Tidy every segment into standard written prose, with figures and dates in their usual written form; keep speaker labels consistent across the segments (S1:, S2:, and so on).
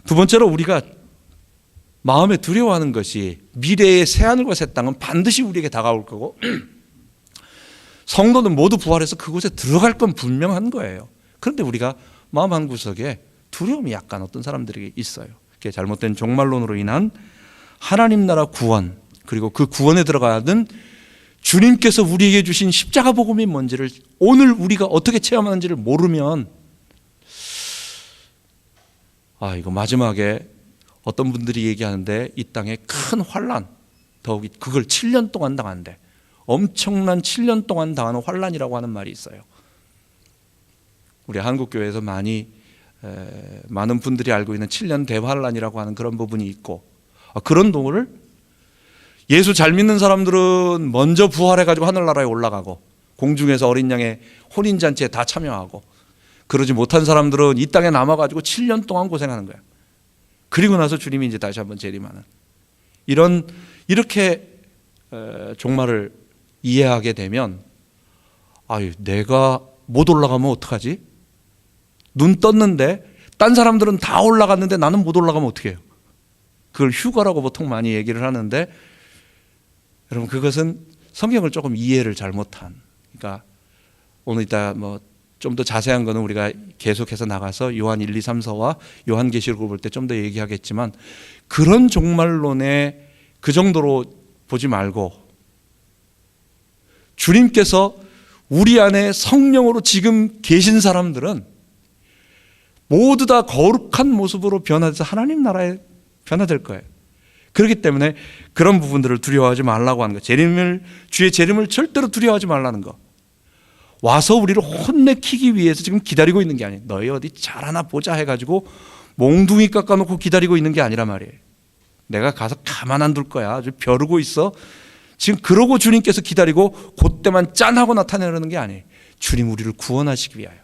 S1: 두 번째로 우리가 마음에 두려워하는 것이 미래의 새하늘과 새 땅은 반드시 우리에게 다가올 거고 성도는 모두 부활해서 그곳에 들어갈 건 분명한 거예요. 그런데 우리가 마음 한구석에 두려움이 약간 어떤 사람들에게 있어요. 그게 잘못된 종말론으로 인한 하나님 나라 구원, 그리고 그 구원에 들어가는 주님께서 우리에게 주신 십자가 복음이 뭔지를 오늘 우리가 어떻게 체험하는지를 모르면 이거 마지막에 어떤 분들이 얘기하는데 이 땅에 큰 환난, 더욱이 그걸 7년 동안 당한대. 엄청난 7년 동안 당하는 환난이라고 하는 말이 있어요. 우리 한국교회에서 많은 분들이 알고 있는 7년 대환란이라고 하는 그런 부분이 있고, 그런 동을 예수 잘 믿는 사람들은 먼저 부활해가지고 하늘나라에 올라가고 공중에서 어린 양의 혼인잔치에 다 참여하고, 그러지 못한 사람들은 이 땅에 남아가지고 7년 동안 고생하는 거야. 그리고 나서 주님이 이제 다시 한번 재림하는, 이렇게 종말을 이해하게 되면 내가 못 올라가면 어떡하지? 눈 떴는데 딴 사람들은 다 올라갔는데 나는 못 올라가면 어떡해요? 그걸 휴거라고 보통 많이 얘기를 하는데, 여러분 그것은 성경을 조금 이해를 잘못한, 그러니까 오늘 이따 좀 더 자세한 거는 우리가 계속해서 나가서 요한 1, 2, 3서와 요한계시록을 볼 때 좀 더 얘기하겠지만, 그런 종말론에 그 정도로 보지 말고 주님께서 우리 안에 성령으로 지금 계신 사람들은 모두 다 거룩한 모습으로 변화돼서 하나님 나라에 변화될 거예요. 그렇기 때문에 그런 부분들을 두려워하지 말라고 하는 거, 주의 재림을 절대로 두려워하지 말라는 거, 와서 우리를 혼내키기 위해서 지금 기다리고 있는 게 아니에요. 너희 어디 잘하나 보자 해가지고 몽둥이 깎아놓고 기다리고 있는 게 아니란 말이에요. 내가 가서 가만 안 둘 거야, 아주 벼르고 있어. 지금 그러고 주님께서 기다리고 그때만 짠하고 나타내려는 게 아니에요. 주님 우리를 구원하시기 위하여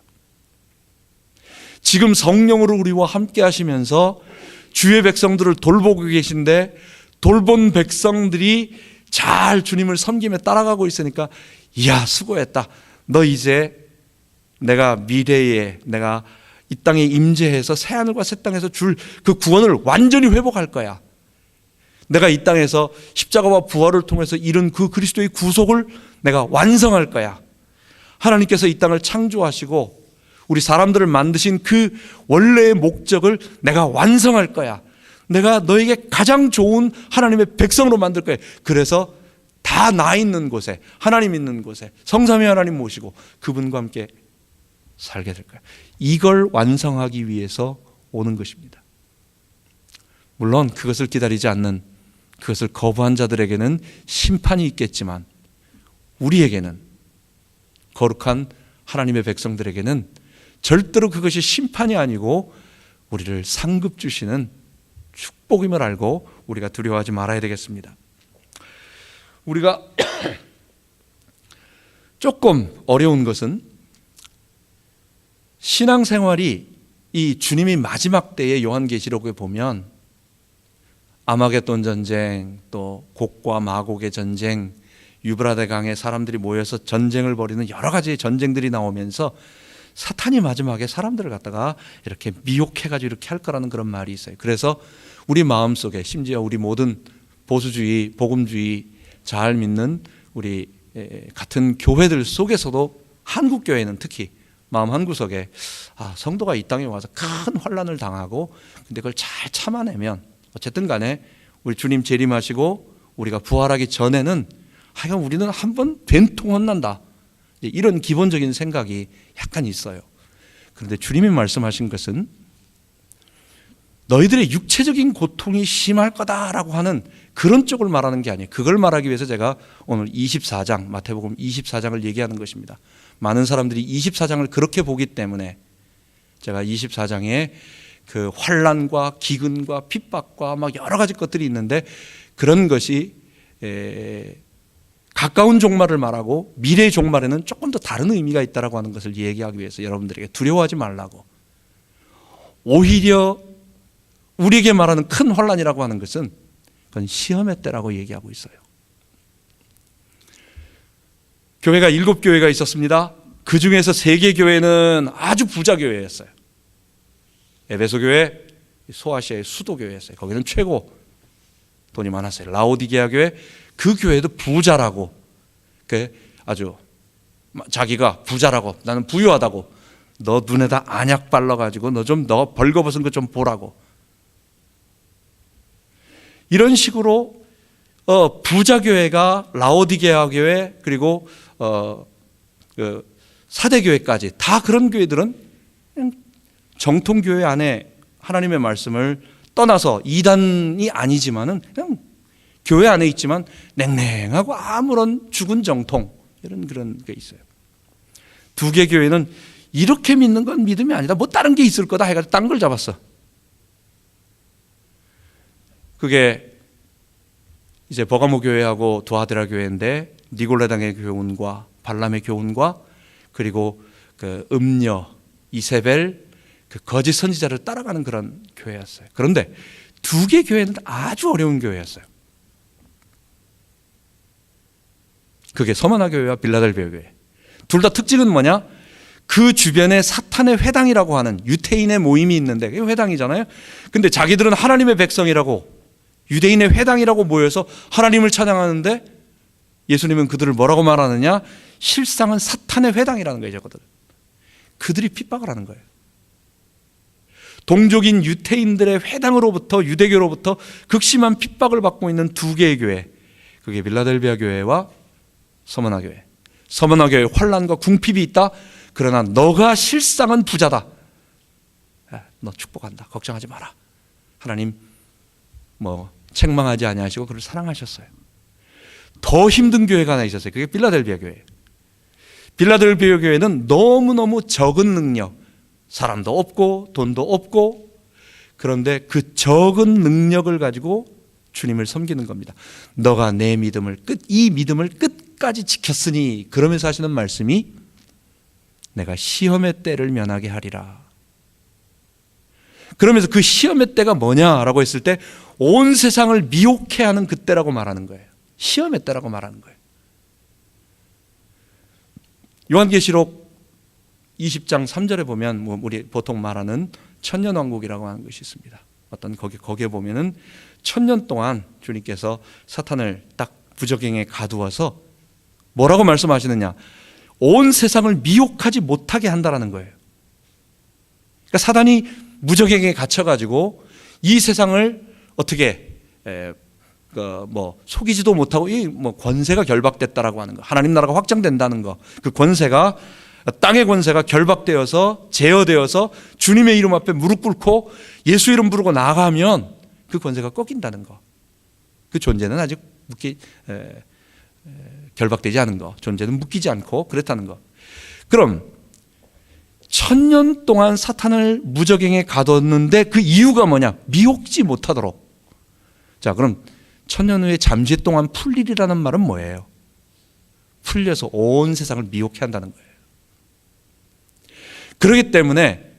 S1: 지금 성령으로 우리와 함께 하시면서 주의 백성들을 돌보고 계신데, 돌본 백성들이 잘 주님을 섬김에 따라가고 있으니까 이야 수고했다, 너 이제 내가 미래에 내가 이 땅에 임재해서 새하늘과 새 땅에서 줄 그 구원을 완전히 회복할 거야. 내가 이 땅에서 십자가와 부활을 통해서 이룬 그 그리스도의 구속을 내가 완성할 거야. 하나님께서 이 땅을 창조하시고 우리 사람들을 만드신 그 원래의 목적을 내가 완성할 거야. 내가 너에게 가장 좋은 하나님의 백성으로 만들 거야. 그래서 다 나 있는 곳에, 하나님 있는 곳에 성삼위 하나님 모시고 그분과 함께 살게 될 거야. 이걸 완성하기 위해서 오는 것입니다. 물론 그것을 기다리지 않는, 그것을 거부한 자들에게는 심판이 있겠지만, 우리에게는, 거룩한 하나님의 백성들에게는 절대로 그것이 심판이 아니고 우리를 상급 주시는 축복임을 알고 우리가 두려워하지 말아야 되겠습니다. 우리가 조금 어려운 것은 신앙생활이 이 주님이 마지막 때의 요한계시록에 보면 아마겟돈 전쟁, 또 곡과 마곡의 전쟁, 유브라데 강에 사람들이 모여서 전쟁을 벌이는 여러 가지 전쟁들이 나오면서 사탄이 마지막에 사람들을 갖다가 이렇게 미혹해가지고 이렇게 할 거라는 그런 말이 있어요. 그래서 우리 마음속에, 심지어 우리 모든 보수주의, 복음주의 잘 믿는 우리 같은 교회들 속에서도, 한국교회는 특히 마음 한구석에 성도가 이 땅에 와서 큰 환난을 당하고 근데 그걸 잘 참아내면 어쨌든 간에 우리 주님 재림하시고 우리가 부활하기 전에는 하여간 우리는 한번 된통 혼난다, 이런 기본적인 생각이 약간 있어요. 그런데 주님이 말씀하신 것은 너희들의 육체적인 고통이 심할 거다라고 하는 그런 쪽을 말하는 게 아니에요. 그걸 말하기 위해서 제가 오늘 24장, 마태복음 24장을 얘기하는 것입니다. 많은 사람들이 24장을 그렇게 보기 때문에 제가 24장에 그 환난과 기근과 핍박과 막 여러 가지 것들이 있는데, 그런 것이 가까운 종말을 말하고 미래의 종말에는 조금 더 다른 의미가 있다라고 하는 것을 얘기하기 위해서 여러분들에게 두려워하지 말라고, 오히려 우리에게 말하는 큰 환난이라고 하는 것은 그건 시험의 때라고 얘기하고 있어요. 교회가 7교회가 있었습니다. 그 중에서 3개 교회는 아주 부자 교회였어요. 에베소 교회, 소아시아의 수도교회였어요. 거기는 최고 돈이 많았어요. 라오디게아 교회, 그 교회도 부자라고, 아주 자기가 부자라고, 나는 부유하다고, 너 눈에다 안약 발라가지고 너 벌거벗은 거 좀 보라고, 이런 식으로 부자 교회가 라오디게아 교회, 그리고 그 사대 교회까지 다, 그런 교회들은 그냥 정통 교회 안에 하나님의 말씀을 떠나서 이단이 아니지만은 그냥 교회 안에 있지만 냉랭하고 아무런 죽은 정통, 이런 그런 게 있어요. 두 개 교회는 이렇게 믿는 건 믿음이 아니다, 뭐 다른 게 있을 거다 해가지고 딴 걸 잡았어. 그게 이제 버가모 교회하고 두아드라 교회인데, 니골레당의 교훈과 발람의 교훈과, 그리고 그 음녀 이세벨, 그 거짓 선지자를 따라가는 그런 교회였어요. 그런데 두 개 교회는 아주 어려운 교회였어요. 그게 서머나 교회와 빌라델비아 교회. 둘 다 특징은 뭐냐? 그 주변에 사탄의 회당이라고 하는 유태인의 모임이 있는데, 그게 회당이잖아요. 근데 자기들은 하나님의 백성이라고, 유대인의 회당이라고 모여서 하나님을 찬양하는데, 예수님은 그들을 뭐라고 말하느냐? 실상은 사탄의 회당이라는 거예요. 그들이 핍박을 하는 거예요. 동족인 유태인들의 회당으로부터, 유대교로부터 극심한 핍박을 받고 있는 두 개의 교회, 그게 빌라델비아 교회와 서머나 교회. 서머나 교회 환난과 궁핍이 있다. 그러나 너가 실상은 부자다, 너 축복한다, 걱정하지 마라, 하나님 책망하지 아니하시고 그를 사랑하셨어요. 더 힘든 교회가 하나 있었어요. 그게 빌라델비아 교회. 빌라델비아 교회는 너무너무 적은 능력, 사람도 없고 돈도 없고, 그런데 그 적은 능력을 가지고 주님을 섬기는 겁니다. 너가 내 믿음을 이 믿음을 끝까지 지켰으니, 그러면서 하시는 말씀이 내가 시험의 때를 면하게 하리라. 그러면서 그 시험의 때가 뭐냐라고 했을 때 온 세상을 미혹해 하는 그때라고 말하는 거예요. 시험의 때라고 말하는 거예요. 요한계시록 20장 3절에 보면 우리 보통 말하는 천년왕국이라고 하는 것이 있습니다. 거기에 보면은 1000년 동안 주님께서 사탄을 딱 부적행에 가두어서 뭐라고 말씀하시느냐? 온 세상을 미혹하지 못하게 한다라는 거예요. 그러니까 사단이 무적행에 갇혀가지고 이 세상을 어떻게 속이지도 못하고, 권세가 결박됐다라고 하는 거, 하나님 나라가 확장된다는 거, 그 권세가, 땅의 권세가 결박되어서 제어되어서 주님의 이름 앞에 무릎 꿇고 예수 이름 부르고 나가면 그 권세가 꺾인다는 거, 그 존재는 아직 결박되지 않은 거, 존재는 묶이지 않고 그랬다는 거. 그럼 1000년 동안 사탄을 무적행에 가뒀는데 그 이유가 뭐냐? 미혹지 못하도록. 자, 그럼 1000년 후에 잠시 동안 풀리리라는 말은 뭐예요? 풀려서 온 세상을 미혹해 한다는 거예요. 그렇기 때문에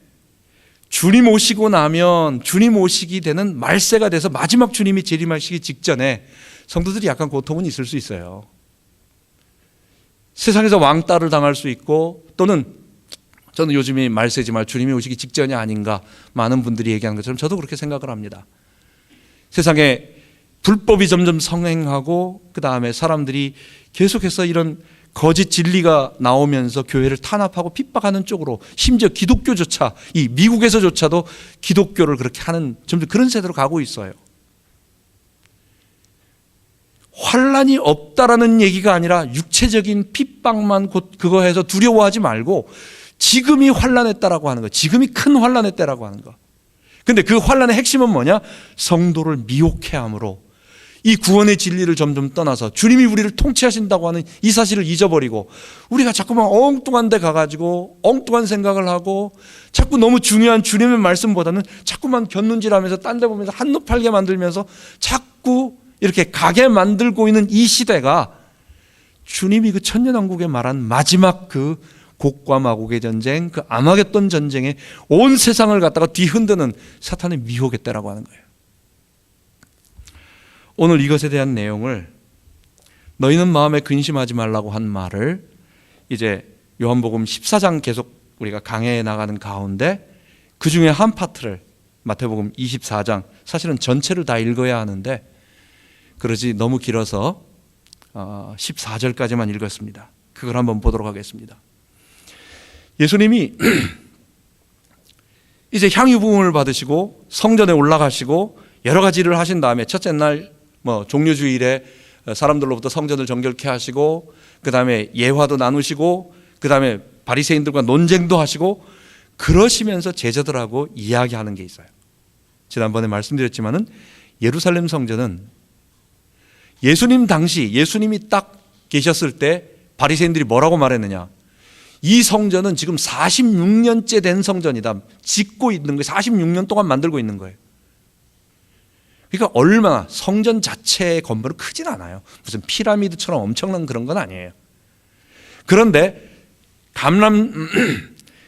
S1: 주님 오시고 나면, 주님 오시기 되는 말세가 돼서 마지막 주님이 재림하시기 직전에 성도들이 약간 고통은 있을 수 있어요. 세상에서 왕따를 당할 수 있고, 또는 저는 요즘이 말세지만 주님이 오시기 직전이 아닌가, 많은 분들이 얘기하는 것처럼 저도 그렇게 생각을 합니다. 세상에 불법이 점점 성행하고, 그 다음에 사람들이 계속해서 이런 거짓 진리가 나오면서 교회를 탄압하고 핍박하는 쪽으로, 심지어 기독교조차, 이 미국에서조차도 기독교를 그렇게 하는, 점점 그런 세대로 가고 있어요. 환란이 없다라는 얘기가 아니라 육체적인 핍박만 곧 그거 해서 두려워하지 말고, 지금이 환란의 때라고 하는 거, 지금이 큰 환란의 때라고 하는 거. 근데 그 환란의 핵심은 뭐냐? 성도를 미혹해 함으로 이 구원의 진리를 점점 떠나서 주님이 우리를 통치하신다고 하는 이 사실을 잊어버리고, 우리가 자꾸만 엉뚱한 데 가가지고 엉뚱한 생각을 하고, 자꾸 너무 중요한 주님의 말씀보다는 자꾸만 곁눈질하면서 딴 데 보면서 한눈 팔게 만들면서 자꾸 이렇게 가게 만들고 있는 이 시대가, 주님이 그 천년왕국에 말한 마지막 그 곡과 마곡의 전쟁, 그 아마겟돈 전쟁에 온 세상을 갖다가 뒤흔드는 사탄의 미혹의 때라고 하는 거예요. 오늘 이것에 대한 내용을, 너희는 마음에 근심하지 말라고 한 말을 이제 요한복음 14장 계속 우리가 강해해 나가는 가운데 그 중에 한 파트를 마태복음 24장, 사실은 전체를 다 읽어야 하는데 그러지 너무 길어서 14절까지만 읽었습니다. 그걸 한번 보도록 하겠습니다. 예수님이 이제 향유 부음을 받으시고 성전에 올라가시고 여러 가지 일을 하신 다음에 첫째 날 종려주일에 사람들로부터 성전을 정결케 하시고 그 다음에 예화도 나누시고 그 다음에 바리새인들과 논쟁도 하시고 그러시면서 제자들하고 이야기하는 게 있어요. 지난번에 말씀드렸지만은 예루살렘 성전은 예수님 당시 예수님이 딱 계셨을 때 바리새인들이 뭐라고 말했느냐, 이 성전은 지금 46년째 된 성전이다. 짓고 있는 거예요. 46년 동안 만들고 있는 거예요. 그러니까 얼마나 성전 자체의 건물은 크진 않아요. 무슨 피라미드처럼 엄청난 그런 건 아니에요. 그런데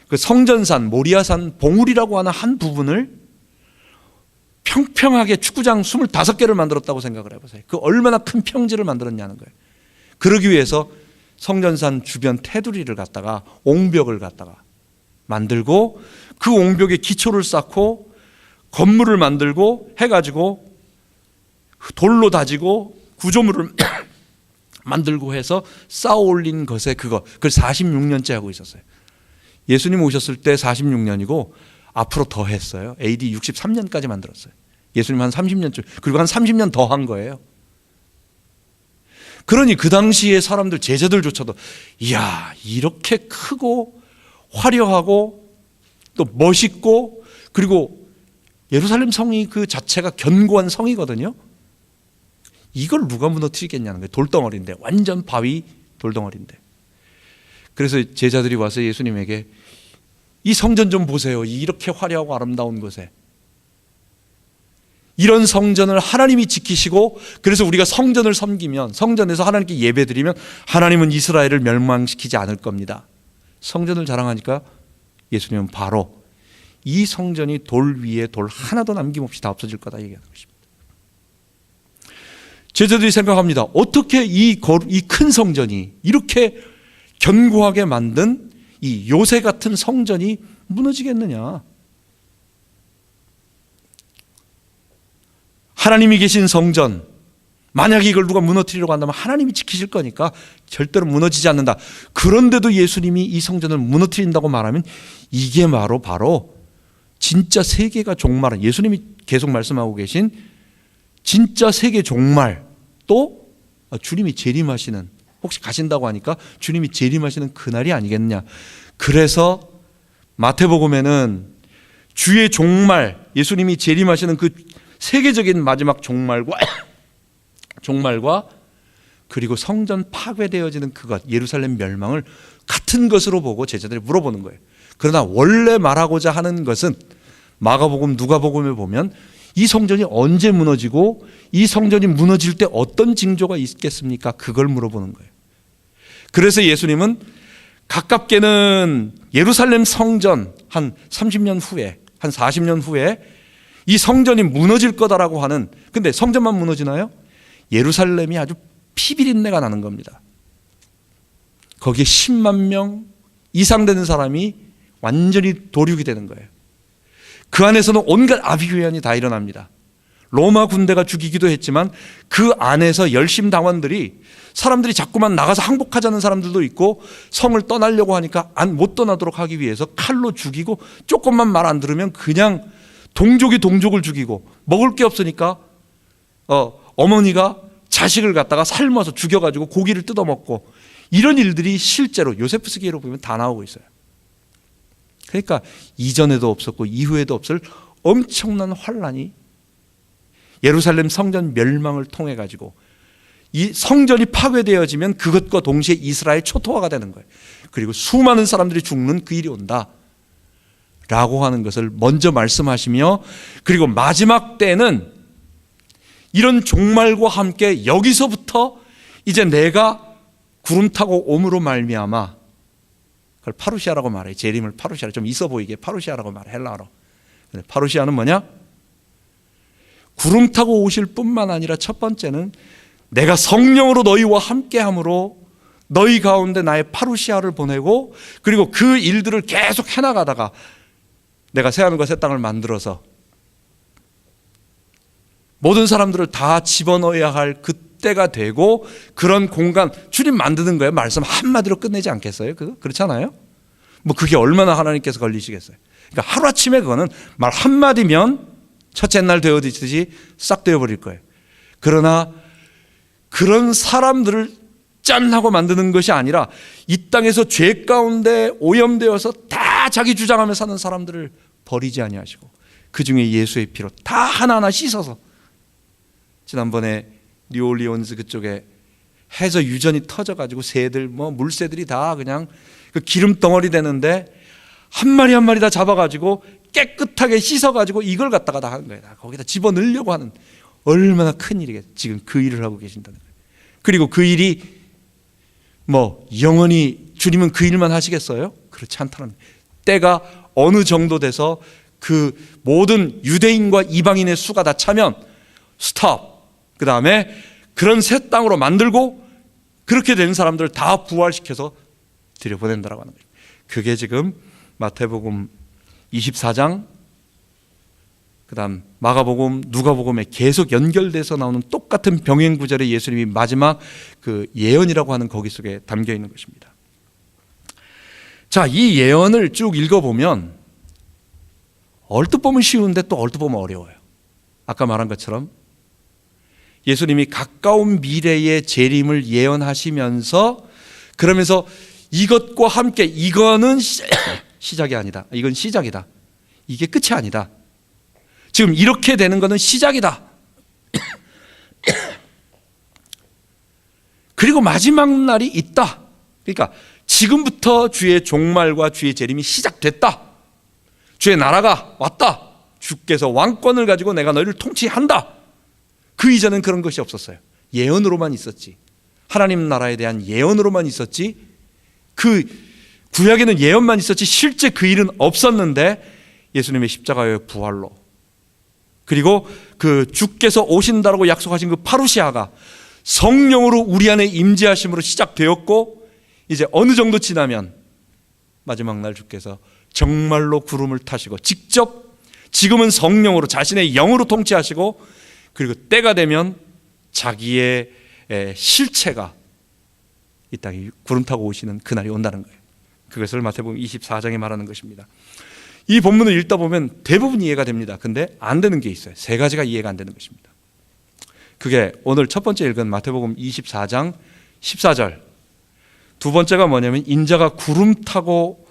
S1: 그 성전산 모리아산 봉우리라고 하는 한 부분을 평평하게 축구장 25개를 만들었다고 생각을 해보세요. 그 얼마나 큰 평지를 만들었냐는 거예요. 그러기 위해서 성전산 주변 테두리를 갖다가 옹벽을 갖다가 만들고 그 옹벽에 기초를 쌓고 건물을 만들고 해가지고 돌로 다지고 구조물을 만들고 해서 쌓아 올린 것에 그걸 46년째 하고 있었어요. 예수님 오셨을 때 46년이고 앞으로 더 했어요. AD 63년까지 만들었어요. 예수님 한 30년쯤, 그리고 한 30년 더 한 거예요. 그러니 그 당시에 사람들, 제자들조차도 이야, 이렇게 크고 화려하고 또 멋있고, 그리고 예루살렘 성이 그 자체가 견고한 성이거든요. 이걸 누가 무너뜨리겠냐는 거예요. 돌덩어리인데, 완전 바위 돌덩어리인데. 그래서 제자들이 와서 예수님에게 이 성전 좀 보세요. 이렇게 화려하고 아름다운 곳에 이런 성전을 하나님이 지키시고, 그래서 우리가 성전을 섬기면, 성전에서 하나님께 예배드리면 하나님은 이스라엘을 멸망시키지 않을 겁니다. 성전을 자랑하니까 예수님은 바로 이 성전이 돌 위에 돌 하나도 남김없이 다 없어질 거다 얘기하는 것입니다. 제자들이 생각합니다. 어떻게 이 큰 성전이, 이렇게 견고하게 만든 이 요새 같은 성전이 무너지겠느냐. 하나님이 계신 성전, 만약에 이걸 누가 무너뜨리려고 한다면 하나님이 지키실 거니까 절대로 무너지지 않는다. 그런데도 예수님이 이 성전을 무너뜨린다고 말하면 이게 바로 진짜 세계가 종말은, 예수님이 계속 말씀하고 계신 진짜 세계 종말, 또 주님이 재림하시는, 혹시 가신다고 하니까 주님이 재림하시는 그날이 아니겠느냐. 그래서 마태복음에는 주의 종말, 예수님이 재림하시는 그 세계적인 마지막 종말과 그리고 성전 파괴되어지는 그것, 예루살렘 멸망을 같은 것으로 보고 제자들이 물어보는 거예요. 그러나 원래 말하고자 하는 것은 마가복음, 누가복음에 보면 이 성전이 언제 무너지고 이 성전이 무너질 때 어떤 징조가 있겠습니까? 그걸 물어보는 거예요. 그래서 예수님은 가깝게는 예루살렘 성전 한 30년 후에, 한 40년 후에 이 성전이 무너질 거다라고 하는, 근데 성전만 무너지나요? 예루살렘이 아주 피비린내가 나는 겁니다. 거기에 10만 명 이상 되는 사람이 완전히 도륙이 되는 거예요. 그 안에서는 온갖 아비규환이 다 일어납니다. 로마 군대가 죽이기도 했지만 그 안에서 열심 당원들이, 사람들이 자꾸만 나가서 항복하자는 사람들도 있고, 성을 떠나려고 하니까 못 떠나도록 하기 위해서 칼로 죽이고, 조금만 말 안 들으면 그냥 동족이 동족을 죽이고, 먹을 게 없으니까 어머니가 자식을 갖다가 삶아서 죽여가지고 고기를 뜯어먹고, 이런 일들이 실제로 요세푸스기로 보면 다 나오고 있어요. 그러니까 이전에도 없었고 이후에도 없을 엄청난 환란이 예루살렘 성전 멸망을 통해 가지고, 이 성전이 파괴되어지면 그것과 동시에 이스라엘 초토화가 되는 거예요. 그리고 수많은 사람들이 죽는 그 일이 온다 라고 하는 것을 먼저 말씀하시며, 그리고 마지막 때는 이런 종말과 함께 여기서부터 이제 내가 구름 타고 옴으로 말미암아, 그걸 파루시아라고 말해요. 재림을 파루시아, 좀 있어 보이게 파루시아라고 말해, 헬라어로. 파루시아는 뭐냐? 구름 타고 오실 뿐만 아니라 첫 번째는 내가 성령으로 너희와 함께함으로 너희 가운데 나의 파루시아를 보내고, 그리고 그 일들을 계속 해나가다가 내가 새하늘과 새 땅을 만들어서 모든 사람들을 다 집어넣어야 할 그때가 되고, 그런 공간, 주님 만드는 거예요. 말씀 한마디로 끝내지 않겠어요? 그렇잖아요? 뭐 그게 얼마나 하나님께서 걸리시겠어요? 그러니까 하루아침에 그거는 말 한마디면 첫째 날 되어지듯이 싹 되어버릴 거예요. 그러나 그런 사람들을 짠 하고 만드는 것이 아니라, 이 땅에서 죄 가운데 오염되어서 다 자기 주장하며 사는 사람들을 버리지 아니하시고, 그 중에 예수의 피로 다 하나하나 씻어서, 지난번에 뉴올리온스 그쪽에 해저 유전이 터져가지고 새들, 물새들이 다 그냥 그 기름 덩어리 되는데, 한 마리 한 마리 다 잡아가지고 깨끗하게 씻어가지고 이걸 갖다가 다 하는 거예요. 거기다 집어넣으려고 하는, 얼마나 큰 일이겠어요. 지금 그 일을 하고 계신다는 거예요. 그리고 그 일이 영원히 주님은 그 일만 하시겠어요? 그렇지 않다는 거예요. 때가 어느 정도 돼서 그 모든 유대인과 이방인의 수가 다 차면 스톱. 그 다음에 그런 새 땅으로 만들고, 그렇게 된 사람들을 다 부활시켜서 들여보낸다라고 하는 거예요. 그게 지금 마태복음 24장, 그 다음 마가복음, 누가복음에 계속 연결돼서 나오는 똑같은 병행 구절에 예수님이 마지막 그 예언이라고 하는 거기 속에 담겨 있는 것입니다. 자, 이 예언을 쭉 읽어보면 얼뜻 보면 쉬운데 또 얼뜻 보면 어려워요. 아까 말한 것처럼 예수님이 가까운 미래의 재림을 예언하시면서, 그러면서 이것과 함께 이거는 시작이 아니다, 이건 시작이다, 이게 끝이 아니다, 지금 이렇게 되는 것은 시작이다, 그리고 마지막 날이 있다. 그러니까 지금부터 주의 종말과 주의 재림이 시작됐다, 주의 나라가 왔다, 주께서 왕권을 가지고 내가 너희를 통치한다. 그 이전엔 그런 것이 없었어요. 예언으로만 있었지. 하나님 나라에 대한 예언으로만 있었지, 그 구약에는 예언만 있었지 실제 그 일은 없었는데, 예수님의 십자가의 부활로, 그리고 그 주께서 오신다라고 약속하신 그 파루시아가 성령으로 우리 안에 임재하심으로 시작되었고, 이제 어느 정도 지나면 마지막 날 주께서 정말로 구름을 타시고 직접, 지금은 성령으로 자신의 영으로 통치하시고, 그리고 때가 되면 자기의 실체가 이 땅에 구름 타고 오시는 그날이 온다는 거예요. 그것을 마태복음 24장에 말하는 것입니다. 이 본문을 읽다 보면 대부분 이해가 됩니다. 근데 안 되는 게 있어요. 세 가지가 이해가 안 되는 것입니다. 그게 오늘 첫 번째 읽은 마태복음 24장 14절. 두 번째가 뭐냐면 인자가 구름 타고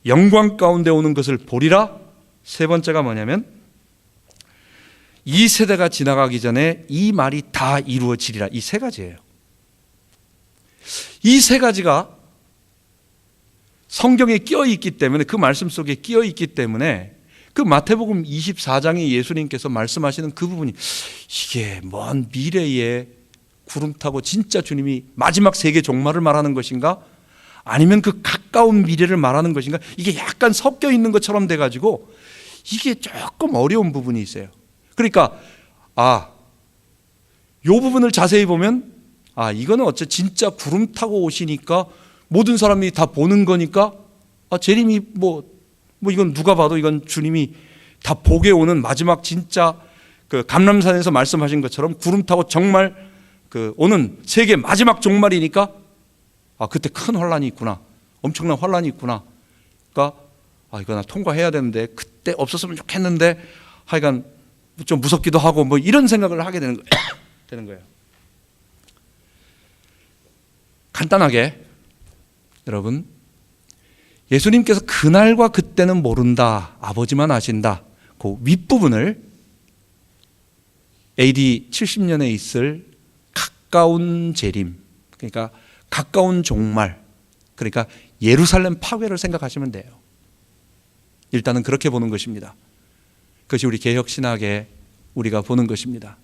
S1: 영광 가운데 오는 것을 보리라. 세 번째가 뭐냐면 이 세대가 지나가기 전에 이 말이 다 이루어지리라. 이 세 가지예요. 이 세 가지가 성경에 끼어 있기 때문에, 그 말씀 속에 끼어 있기 때문에, 그 마태복음 24장에 예수님께서 말씀하시는 그 부분이, 이게 먼 미래에 구름 타고 진짜 주님이 마지막 세계 종말을 말하는 것인가, 아니면 그 가까운 미래를 말하는 것인가, 이게 약간 섞여 있는 것처럼 돼가지고 이게 조금 어려운 부분이 있어요. 그러니까 요 부분을 자세히 보면, 이거는 어째 진짜 구름 타고 오시니까 모든 사람이 다 보는 거니까, 재림이 이건 누가 봐도 이건 주님이 다 보게 오는 마지막, 진짜 그 감람산에서 말씀하신 것처럼 구름 타고 정말 그 오는 세계 마지막 종말이니까, 그때 큰 환란이 있구나, 엄청난 환란이 있구나, 그러니까 이거 나 통과해야 되는데 그때 없었으면 좋겠는데, 하여간 좀 무섭기도 하고 이런 생각을 하게 되는 거예요. 간단하게 여러분, 예수님께서 그날과 그때는 모른다, 아버지만 아신다, 그 윗부분을 AD 70년에 있을 가까운 재림, 그러니까 가까운 종말, 그러니까 예루살렘 파괴를 생각하시면 돼요. 일단은 그렇게 보는 것입니다. 그것이 우리 개혁신학에 우리가 보는 것입니다.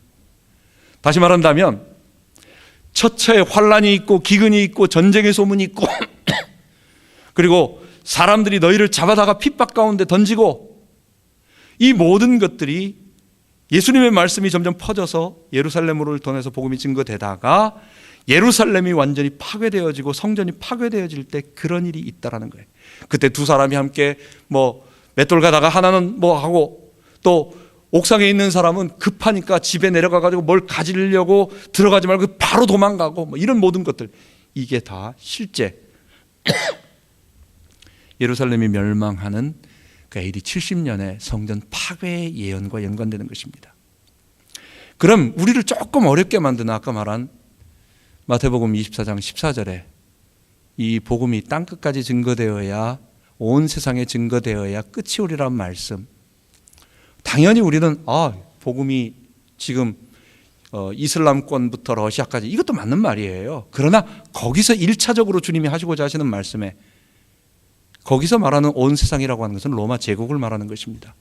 S1: 다시 말한다면 처처에 환란이 있고 기근이 있고 전쟁의 소문이 있고 그리고 사람들이 너희를 잡아다가 핍박 가운데 던지고, 이 모든 것들이 예수님의 말씀이 점점 퍼져서 예루살렘으로 통해서 복음이 증거되다가 예루살렘이 완전히 파괴되어지고 성전이 파괴되어질 때 그런 일이 있다라는 거예요. 그때 두 사람이 함께 맷돌 가다가 하나는 하고 또 옥상에 있는 사람은 급하니까 집에 내려가가지고 뭘 가지려고 들어가지 말고 바로 도망가고 뭐 이런 모든 것들, 이게 다 실제 예루살렘이 멸망하는 그 AD 70년의 성전 파괴의 예언과 연관되는 것입니다. 그럼 우리를 조금 어렵게 만드는 아까 말한 마태복음 24장 14절에 이 복음이 땅끝까지 증거되어야, 온 세상에 증거되어야 끝이 오리란 말씀, 당연히 우리는 복음이 지금 이슬람권부터 러시아까지, 이것도 맞는 말이에요. 그러나 거기서 1차적으로 주님이 하시고자 하시는 말씀에, 거기서 말하는 온 세상이라고 하는 것은 로마 제국을 말하는 것입니다.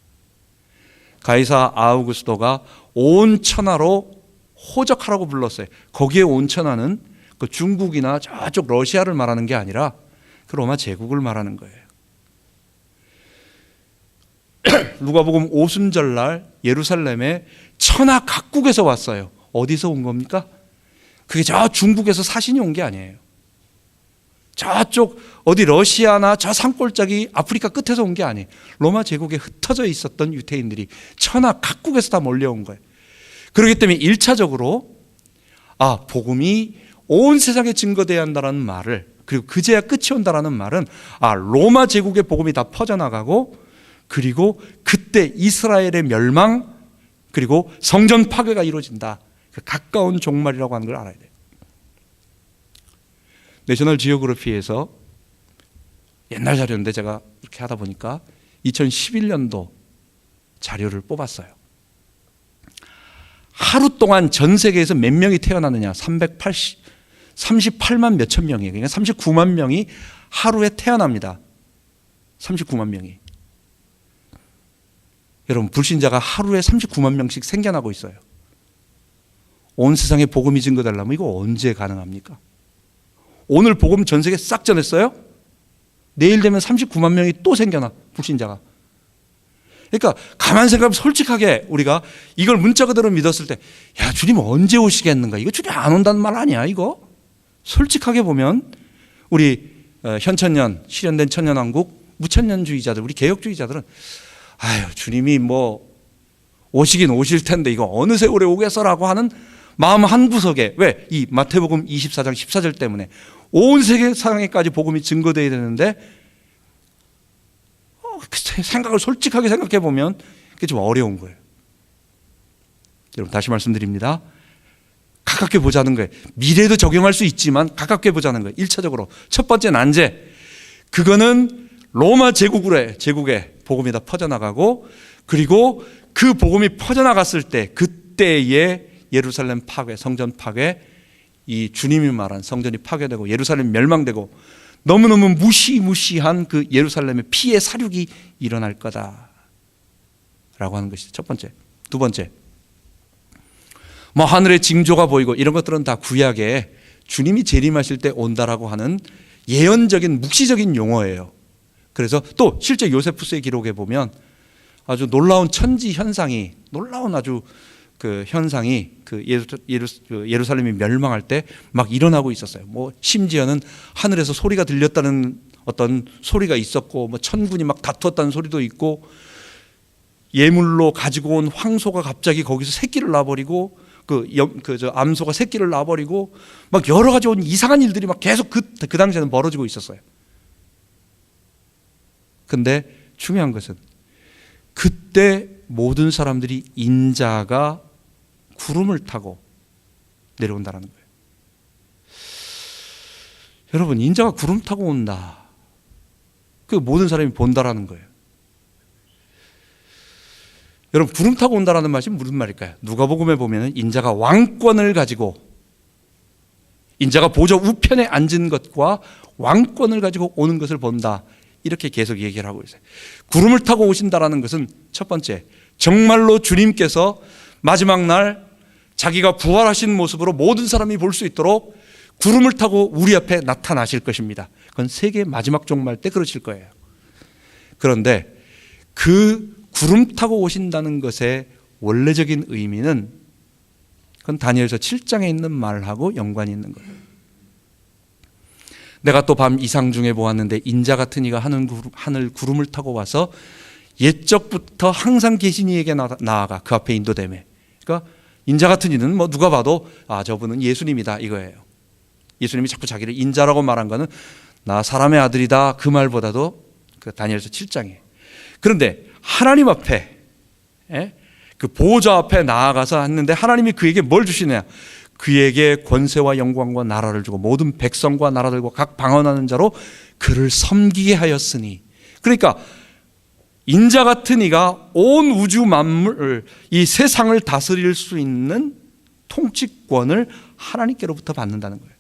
S1: 가이사 아우구스토가 온 천하로 호적하라고 불렀어요. 거기에 온 천하는 그 중국이나 저쪽 러시아를 말하는 게 아니라 그 로마 제국을 말하는 거예요. 누가복음 오순절날 예루살렘에 천하 각국에서 왔어요. 어디서 온 겁니까? 그게 저 중국에서 사신이 온 게 아니에요. 저쪽 어디 러시아나 저 산골짜기 아프리카 끝에서 온 게 아니에요. 로마 제국에 흩어져 있었던 유대인들이 천하 각국에서 다 몰려온 거예요. 그렇기 때문에 1차적으로 복음이 온 세상에 증거되어야 한다는 말을, 그리고 그제야 끝이 온다라는 말은 로마 제국의 복음이 다 퍼져나가고, 그리고 그때 이스라엘의 멸망, 그리고 성전 파괴가 이루어진다. 가까운 종말이라고 하는 걸 알아야 돼요. 내셔널 지오그래피에서 옛날 자료인데 제가 이렇게 하다 보니까 2011년도 자료를 뽑았어요. 하루 동안 전 세계에서 몇 명이 태어나느냐, 38만 몇천 명이에요. 그러니까 39만 명이 하루에 태어납니다. 39만 명이. 여러분, 불신자가 하루에 39만 명씩 생겨나고 있어요. 온 세상에 복음이 증거되려면 이거 언제 가능합니까? 오늘 복음 전 세계 싹 전했어요? 내일 되면 39만 명이 또 생겨나, 불신자가. 그러니까 가만 생각하면 솔직하게 우리가 이걸 문자 그대로 믿었을 때, 야, 주님 언제 오시겠는가? 이거 주님 안 온다는 말 아니야, 이거? 솔직하게 보면 우리 현천년, 실현된 천년왕국 무천년주의자들, 우리 개혁주의자들은 주님이 뭐 오시긴 오실 텐데 이거 어느 세월에 오겠어라고 하는 마음 한구석에, 왜? 이 마태복음 24장 14절 때문에 온 세상에까지 복음이 증거되어야 되는데 생각을 솔직하게 생각해 보면 그게 좀 어려운 거예요. 여러분, 다시 말씀드립니다. 가깝게 보자는 거예요. 미래도 적용할 수 있지만 가깝게 보자는 거예요. 1차적으로 첫 번째 난제, 그거는 로마 제국에 복음이 다 퍼져나가고, 그리고 그 복음이 퍼져나갔을 때 그때의 예루살렘 파괴, 성전 파괴, 이 주님이 말한 성전이 파괴되고 예루살렘 멸망되고 너무너무 무시무시한 그 예루살렘의 피해 사륙이 일어날 거다라고 하는 것이 첫 번째. 두 번째, 뭐 하늘의 징조가 보이고 이런 것들은 다 구약에 주님이 재림하실 때 온다라고 하는 예언적인 묵시적인 용어예요. 그래서 또 실제 요세푸스의 기록에 보면 아주 놀라운 천지 현상이, 놀라운 아주 그 현상이 그 예루살렘이 멸망할 때 막 일어나고 있었어요. 뭐 심지어는 하늘에서 소리가 들렸다는 어떤 소리가 있었고, 뭐 천군이 막 다투었다는 소리도 있고, 예물로 가지고 온 황소가 갑자기 거기서 새끼를 낳아버리고, 암소가 새끼를 낳아버리고, 막 여러 가지 이상한 일들이 막 계속 그 당시에는 벌어지고 있었어요. 근데 중요한 것은 그때 모든 사람들이 인자가 구름을 타고 내려온다는 거예요. 여러분, 인자가 구름 타고 온다, 그 모든 사람이 본다라는 거예요. 여러분, 구름 타고 온다라는 말이 무슨 말일까요? 누가복음에 보면 인자가 왕권을 가지고, 인자가 보좌 우편에 앉은 것과 왕권을 가지고 오는 것을 본다, 이렇게 계속 얘기를 하고 있어요. 구름을 타고 오신다라는 것은 첫 번째, 정말로 주님께서 마지막 날 자기가 부활하신 모습으로 모든 사람이 볼 수 있도록 구름을 타고 우리 앞에 나타나실 것입니다. 그건 세계 마지막 종말 때 그러실 거예요. 그런데 그 구름 타고 오신다는 것의 원래적인 의미는 그건 다니엘서 7장에 있는 말하고 연관이 있는 거예요. 내가 또 밤 이상 중에 보았는데 인자 같은 이가 하늘 구름을 타고 와서 옛적부터 항상 계신 이에게 나아가 그 앞에 인도되매. 그러니까 인자 같은 이는 뭐 누가 봐도 저분은 예수님이다 이거예요. 예수님이 자꾸 자기를 인자라고 말한 거는 나 사람의 아들이다 그 말보다도 그 다니엘서 7장에. 그런데 하나님 앞에 그 보호자 앞에 나아가서 했는데 하나님이 그에게 뭘 주시냐? 그에게 권세와 영광과 나라를 주고 모든 백성과 나라들과 각 방언하는 자로 그를 섬기게 하였으니. 그러니까 인자 같은 이가 온 우주 만물, 이 세상을 다스릴 수 있는 통치권을 하나님께로부터 받는다는 거예요.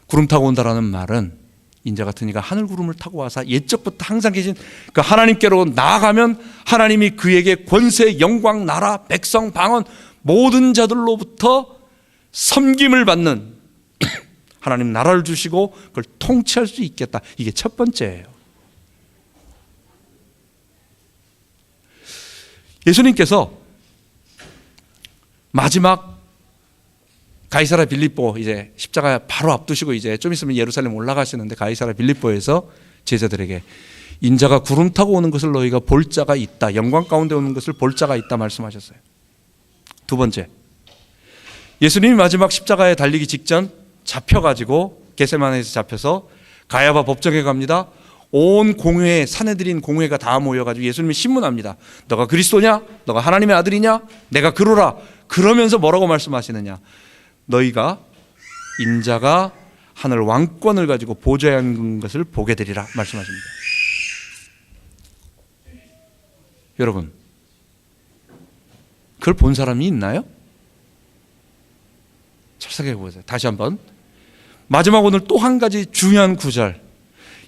S1: 구름 타고 온다라는 말은 인자 같은 이가 하늘 구름을 타고 와서 옛적부터 항상 계신 그 하나님께로 나아가면 하나님이 그에게 권세, 영광, 나라, 백성, 방언 모든 자들로부터 섬김을 받는 하나님 나라를 주시고 그걸 통치할 수 있겠다. 이게 첫 번째예요. 예수님께서 마지막 가이사랴 빌립보 이제 십자가 바로 앞두시고 이제 좀 있으면 예루살렘 올라가시는데 가이사랴 빌립보에서 제자들에게 인자가 구름 타고 오는 것을 너희가 볼 자가 있다. 영광 가운데 오는 것을 볼 자가 있다 말씀하셨어요. 두 번째, 예수님이 마지막 십자가에 달리기 직전 잡혀가지고 겟세마네에서 잡혀서 가야바 법정에 갑니다. 온 공회, 사내들인 공회가 다 모여가지고 예수님이 신문합니다. 너가 그리스도냐? 너가 하나님의 아들이냐? 내가 그러라. 그러면서 뭐라고 말씀하시느냐? 너희가 인자가 하늘 왕권을 가지고 보좌에 앉은 것을 보게 되리라 말씀하십니다. 여러분, 그걸 본 사람이 있나요? 잘 생각해 보세요. 다시 한번 마지막 오늘 또 한 가지 중요한 구절.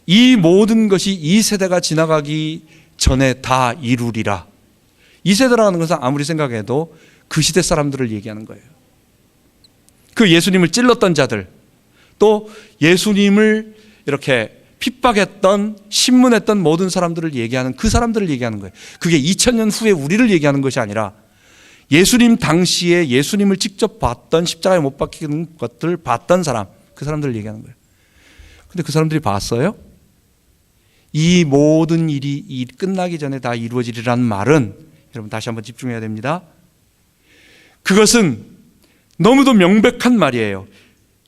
S1: 이 모든 것이 이 세대가 지나가기 전에 다 이루리라. 이 세대라는 것은 아무리 생각해도 그 시대 사람들을 얘기하는 거예요. 그 예수님을 찔렀던 자들, 또 예수님을 이렇게 핍박했던, 신문했던 모든 사람들을 얘기하는 그 사람들을 얘기하는 거예요. 그게 2000년 후에 우리를 얘기하는 것이 아니라 예수님 당시에 예수님을 직접 봤던, 십자가에 못 박히는 것들을 봤던 사람, 그 사람들을 얘기하는 거예요. 근데 그 사람들이 봤어요? 이 모든 일이 끝나기 전에 다 이루어지리라는 말은, 여러분 다시 한번 집중해야 됩니다. 그것은 너무도 명백한 말이에요.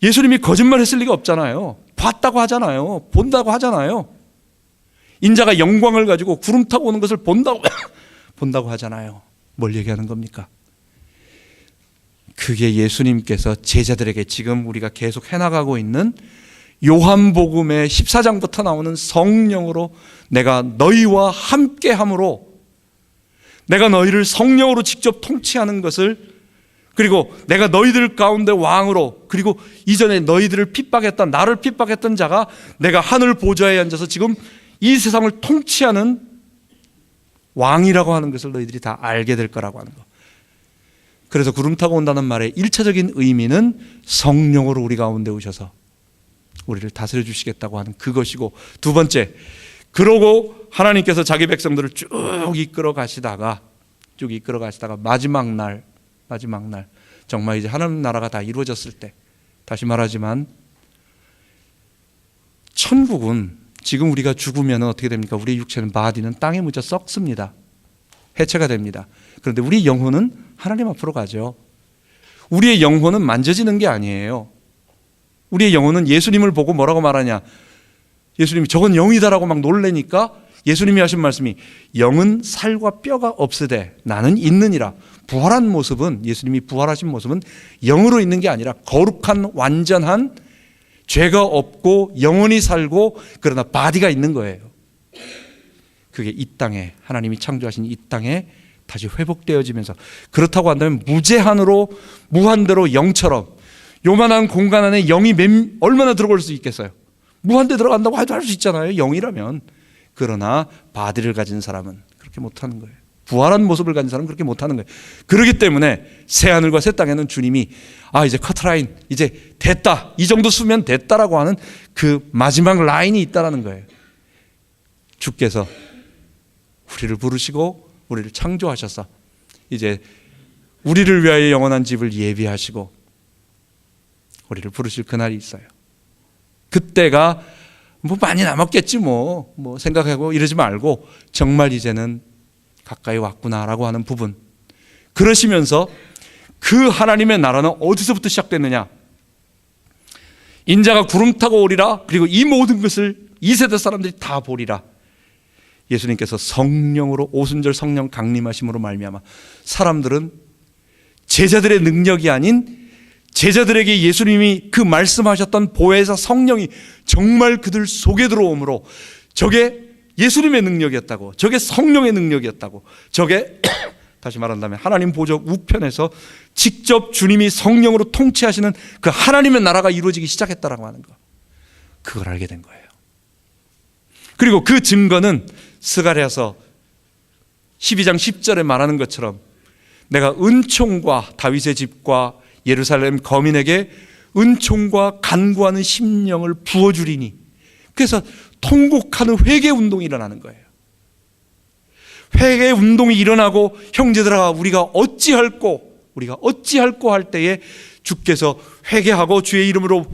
S1: 예수님이 거짓말했을 리가 없잖아요. 봤다고 하잖아요. 본다고 하잖아요. 인자가 영광을 가지고 구름 타고 오는 것을 본다고 하잖아요. 뭘 얘기하는 겁니까? 그게 예수님께서 제자들에게 지금 우리가 계속 해나가고 있는 요한복음의 14장부터 나오는 성령으로 내가 너희와 함께함으로, 내가 너희를 성령으로 직접 통치하는 것을, 그리고 내가 너희들 가운데 왕으로, 그리고 이전에 너희들을 핍박했던, 나를 핍박했던 자가 내가 하늘 보좌에 앉아서 지금 이 세상을 통치하는 왕이라고 하는 것을 너희들이 다 알게 될 거라고 하는 거. 그래서 구름 타고 온다는 말의 1차적인 의미는 성령으로 우리 가운데 오셔서 우리를 다스려 주시겠다고 하는 그것이고, 두 번째, 그러고 하나님께서 자기 백성들을 쭉 이끌어 가시다가 마지막 날 정말 이제 하나님 나라가 다 이루어졌을 때, 다시 말하지만 천국은 지금 우리가 죽으면 어떻게 됩니까? 우리 육체는 바디는 땅에 묻혀 썩습니다. 해체가 됩니다. 그런데 우리 영혼은 하나님 앞으로 가죠. 우리의 영혼은 만져지는 게 아니에요. 우리의 영혼은 예수님을 보고 뭐라고 말하냐? 예수님이 저건 영이다라고 막 놀래니까 예수님이 하신 말씀이 영은 살과 뼈가 없으되 나는 있느니라. 부활한 모습은, 예수님이 부활하신 모습은 영으로 있는 게 아니라 거룩한 완전한, 죄가 없고 영원히 살고 그러나 바디가 있는 거예요. 그게 이 땅에, 하나님이 창조하신 이 땅에 다시 회복되어지면서, 그렇다고 한다면 무제한으로 무한대로 영처럼 요만한 공간 안에 영이 얼마나 들어갈 수 있겠어요? 무한대 들어간다고 해도 할 수 있잖아요, 영이라면. 그러나 바디를 가진 사람은 그렇게 못하는 거예요. 부활한 모습을 가진 사람은 그렇게 못하는 거예요. 그렇기 때문에 새하늘과 새 땅에는 주님이 이제 커트라인, 이제 됐다, 이 정도 수면 됐다라고 하는 그 마지막 라인이 있다라는 거예요. 주께서 우리를 부르시고 우리를 창조하셔서 이제 우리를 위하여 영원한 집을 예비하시고 우리를 부르실 그날이 있어요. 그때가 뭐 많이 남았겠지 뭐 생각하고 이러지 말고 정말 이제는 가까이 왔구나라고 하는 부분. 그러시면서 그 하나님의 나라는 어디서부터 시작됐느냐? 인자가 구름 타고 오리라. 그리고 이 모든 것을 이 세대 사람들이 다 보리라. 예수님께서 성령으로 오순절 성령 강림하심으로 말미암아 사람들은 제자들의 능력이 아닌 제자들에게 예수님이 그 말씀하셨던 보혜사 성령이 정말 그들 속에 들어오므로 저게 예수님의 능력이었다고, 저게 성령의 능력이었다고, 저게 다시 말한다면 하나님 보좌 우편에서 직접 주님이 성령으로 통치하시는 그 하나님의 나라가 이루어지기 시작했다라고 하는 거, 그걸 알게 된 거예요. 그리고 그 증거는 스가랴서 12장 10절에 말하는 것처럼 내가 은총과 다윗의 집과 예루살렘 거민에게 은총과 간구하는 심령을 부어주리니, 그래서 통곡하는 회개 운동이 일어나는 거예요. 회개 운동이 일어나고 형제들아 우리가 어찌할꼬 할 때에 주께서 회개하고 주의 이름으로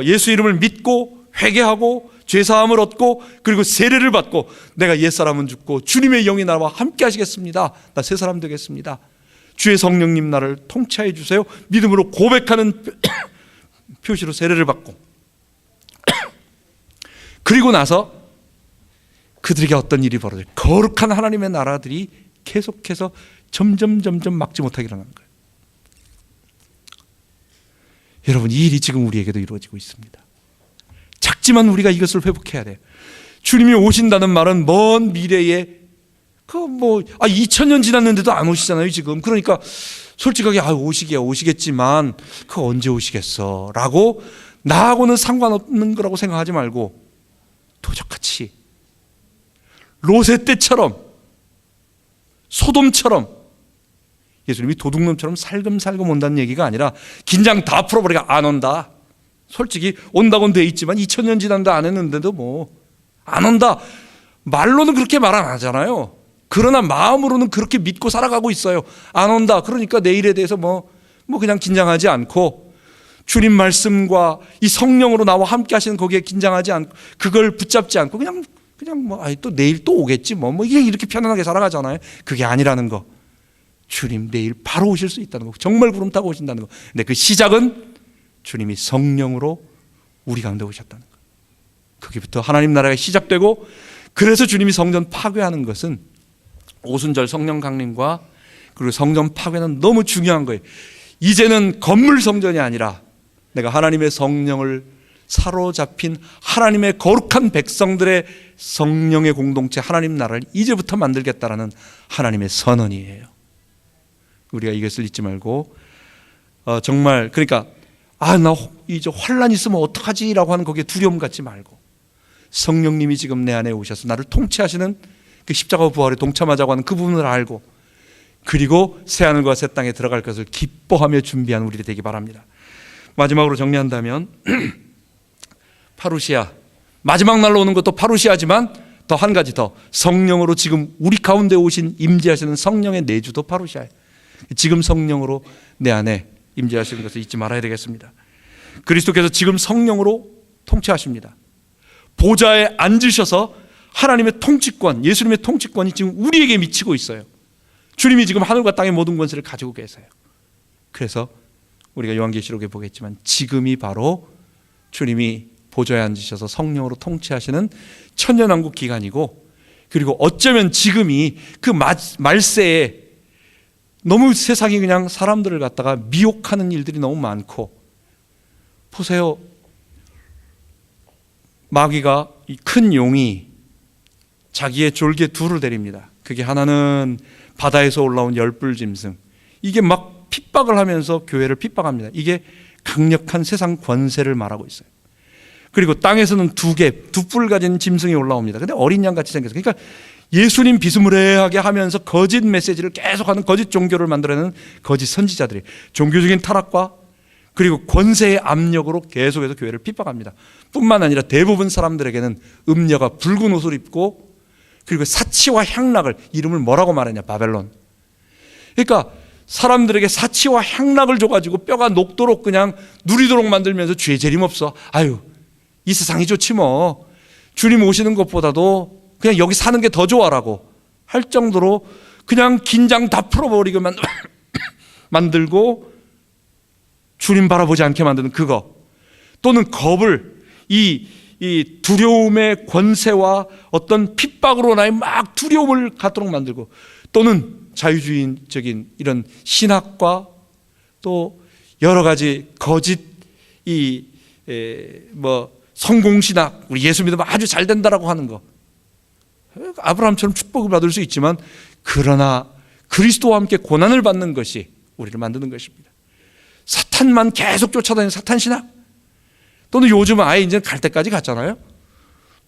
S1: 예수 이름을 믿고 회개하고 죄사함을 얻고 그리고 세례를 받고 내가 옛사람은 죽고 주님의 영이 나와 함께 하시겠습니다. 나 새 사람 되겠습니다. 주의 성령님 나를 통치해 주세요. 믿음으로 고백하는 표시로 세례를 받고 그리고 나서 그들에게 어떤 일이 벌어져요. 거룩한 하나님의 나라들이 계속해서 점점 막지 못하게 일어나는 거예요. 여러분, 이 일이 지금 우리에게도 이루어지고 있습니다. 작지만 우리가 이것을 회복해야 돼요. 주님이 오신다는 말은 먼 미래에 2000년 지났는데도 안 오시잖아요 지금. 그러니까 솔직하게 오시겠지만 그 언제 오시겠어 라고 나하고는 상관없는 거라고 생각하지 말고 도적같이 롯의 때처럼 소돔처럼 예수님이 도둑놈처럼 살금살금 온다는 얘기가 아니라 긴장 다 풀어버리고 안 온다. 솔직히 온다고는 돼 있지만 2000년 지났는데 안 했는데도 안 온다. 말로는 그렇게 말 안 하잖아요. 그러나 마음으로는 그렇게 믿고 살아가고 있어요. 안 온다. 그러니까 내일에 대해서 그냥 긴장하지 않고 주님 말씀과 이 성령으로 나와 함께 하시는 거기에 긴장하지 않고 그걸 붙잡지 않고 그냥 또 내일 또 오겠지 이렇게 편안하게 살아가잖아요. 그게 아니라는 거. 주님 내일 바로 오실 수 있다는 거. 정말 구름 타고 오신다는 거. 근데 그 시작은 주님이 성령으로 우리 가운데 오셨다는 거. 거기부터 하나님 나라가 시작되고, 그래서 주님이 성전 파괴하는 것은 오순절 성령 강림과 그리고 성전 파괴는 너무 중요한 거예요. 이제는 건물 성전이 아니라 내가 하나님의 성령을 사로잡힌 하나님의 거룩한 백성들의 성령의 공동체 하나님 나라를 이제부터 만들겠다라는 하나님의 선언이에요. 우리가 이것을 잊지 말고 정말 그러니까 나 이제 환란 있으면 어떡하지라고 하는 거기에 두려움 갖지 말고 성령님이 지금 내 안에 오셔서 나를 통치하시는 그 십자가 부활에 동참하자고 하는 그 부분을 알고 그리고 새하늘과 새 땅에 들어갈 것을 기뻐하며 준비한 우리들이 되기 바랍니다. 마지막으로 정리한다면 파루시아, 마지막 날로 오는 것도 파루시아지만 더 한 가지 더 성령으로 지금 우리 가운데 오신 임재하시는 성령의 내주도 파루시아예요. 지금 성령으로 내 안에 임재하시는 것을 잊지 말아야 되겠습니다. 그리스도께서 지금 성령으로 통치하십니다. 보좌에 앉으셔서 하나님의 통치권, 예수님의 통치권이 지금 우리에게 미치고 있어요. 주님이 지금 하늘과 땅의 모든 권세를 가지고 계세요. 그래서 우리가 요한계시록에 보겠지만 지금이 바로 주님이 보좌에 앉으셔서 성령으로 통치하시는 천년왕국 기간이고, 그리고 어쩌면 지금이 그 말세에 너무 세상이 그냥 사람들을 갖다가 미혹하는 일들이 너무 많고, 보세요. 마귀가 이 큰 용이 자기의 졸개 둘을 데립니다. 그게 하나는 바다에서 올라온 열불 짐승. 이게 막 핍박을 하면서 교회를 핍박합니다. 이게 강력한 세상 권세를 말하고 있어요. 그리고 땅에서는 두 뿔 가진 짐승이 올라옵니다. 근데 어린 양같이 생겼어요. 그러니까 예수님 비스무리하게 하면서 거짓 메시지를 계속하는 거짓 종교를 만들어내는 거짓 선지자들이 종교적인 타락과 그리고 권세의 압력으로 계속해서 교회를 핍박합니다. 뿐만 아니라 대부분 사람들에게는 음녀가 붉은 옷을 입고 그리고 사치와 향락을, 이름을 뭐라고 말하냐, 바벨론. 그러니까 사람들에게 사치와 향락을 줘가지고 뼈가 녹도록 그냥 누리도록 만들면서 죄 재림 없어. 이 세상이 좋지 뭐. 주님 오시는 것보다도 그냥 여기 사는 게 더 좋아라고 할 정도로 그냥 긴장 다 풀어버리게 만들고 주님 바라보지 않게 만드는 그거, 또는 겁을 이 두려움의 권세와 어떤 핍박으로 나의 막 두려움을 갖도록 만들고, 또는 자유주의적인 이런 신학과 또 여러 가지 거짓 성공신학, 우리 예수 믿으면 아주 잘 된다라고 하는 거, 아브라함처럼 축복을 받을 수 있지만 그러나 그리스도와 함께 고난을 받는 것이 우리를 만드는 것입니다. 사탄만 계속 쫓아다니는 사탄 신학, 또는 요즘은 아예 이제 갈 때까지 갔잖아요.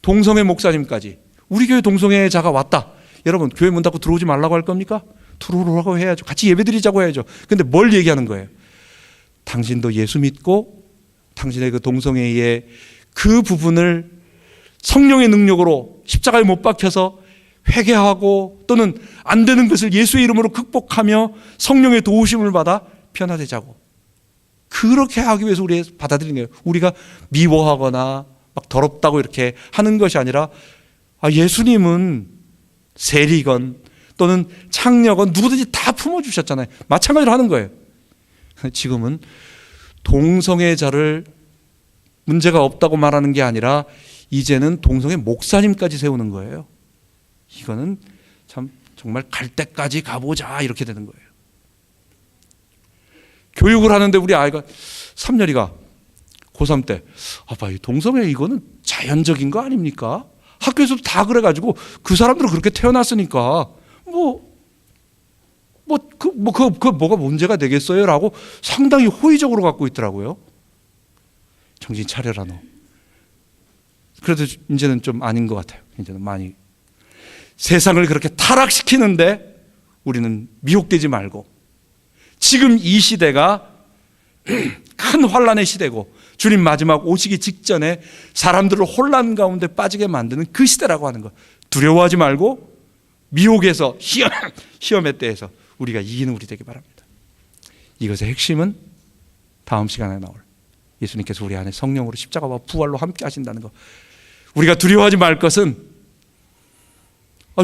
S1: 동성애 목사님까지, 우리 교회 동성애자가 왔다, 여러분 교회 문 닫고 들어오지 말라고 할 겁니까? 들어오라고 해야죠. 같이 예배드리자고 해야죠. 근데 뭘 얘기하는 거예요? 당신도 예수 믿고 당신의 그 동성애의 그 부분을 성령의 능력으로 십자가에 못 박혀서 회개하고, 또는 안 되는 것을 예수의 이름으로 극복하며 성령의 도우심을 받아 변화되자고, 그렇게 하기 위해서 우리가 받아들이는 거예요. 우리가 미워하거나 막 더럽다고 이렇게 하는 것이 아니라, 예수님은 세리건 또는 창녀건 누구든지 다 품어주셨잖아요. 마찬가지로 하는 거예요. 지금은 동성애자를 문제가 없다고 말하는 게 아니라 이제는 동성애 목사님까지 세우는 거예요. 이거는 참 정말 갈 때까지 가보자 이렇게 되는 거예요. 교육을 하는데 우리 아이가, 삼년이가 고3 때, 아빠 이 동성애 이거는 자연적인 거 아닙니까? 학교에서도 다 그래가지고 그 사람들은 그렇게 태어났으니까 뭐가 문제가 되겠어요? 라고 상당히 호의적으로 갖고 있더라고요. 정신 차려라 너. 그래도 이제는 좀 아닌 것 같아요. 이제는 많이 세상을 그렇게 타락시키는데 우리는 미혹되지 말고, 지금 이 시대가 큰 환란의 시대고 주님 마지막 오시기 직전에 사람들을 혼란 가운데 빠지게 만드는 그 시대라고 하는 것, 두려워하지 말고 미혹에서 시험의 때에서 우리가 이기는 우리 되기 바랍니다. 이것의 핵심은 다음 시간에 나올 예수님께서 우리 안에 성령으로 십자가와 부활로 함께 하신다는 것. 우리가 두려워하지 말 것은,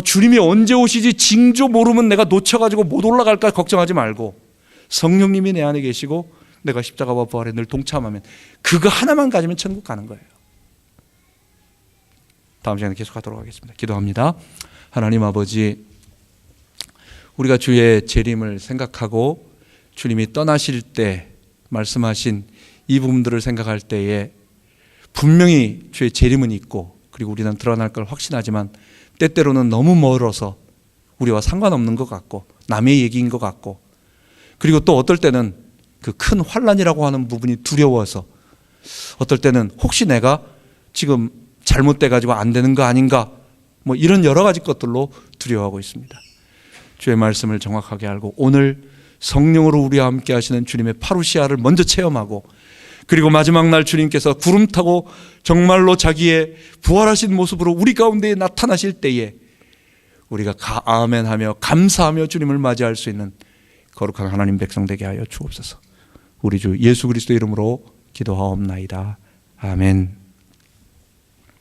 S1: 주님이 언제 오시지 징조 모르면 내가 놓쳐가지고 못 올라갈까 걱정하지 말고, 성령님이 내 안에 계시고 내가 십자가와 부활에 늘 동참하면 그거 하나만 가지면 천국 가는 거예요. 다음 시간에 계속하도록 하겠습니다. 기도합니다. 하나님 아버지, 우리가 주의 재림을 생각하고 주님이 떠나실 때 말씀하신 이 부분들을 생각할 때에 분명히 주의 재림은 있고, 그리고 우리는 드러날 걸 확신하지만 때때로는 너무 멀어서 우리와 상관없는 것 같고 남의 얘기인 것 같고, 그리고 또 어떨 때는 그 큰 환란이라고 하는 부분이 두려워서, 어떨 때는 혹시 내가 지금 잘못돼 가지고 안 되는 거 아닌가, 이런 여러 가지 것들로 두려워하고 있습니다. 주의 말씀을 정확하게 알고 오늘 성령으로 우리와 함께 하시는 주님의 파루시아를 먼저 체험하고, 그리고 마지막 날 주님께서 구름 타고 정말로 자기의 부활하신 모습으로 우리 가운데 나타나실 때에 우리가 아멘하며 감사하며 주님을 맞이할 수 있는 거룩한 하나님 백성 되게 하여 주옵소서. 우리 주 예수 그리스도 이름으로 기도하옵나이다. 아멘.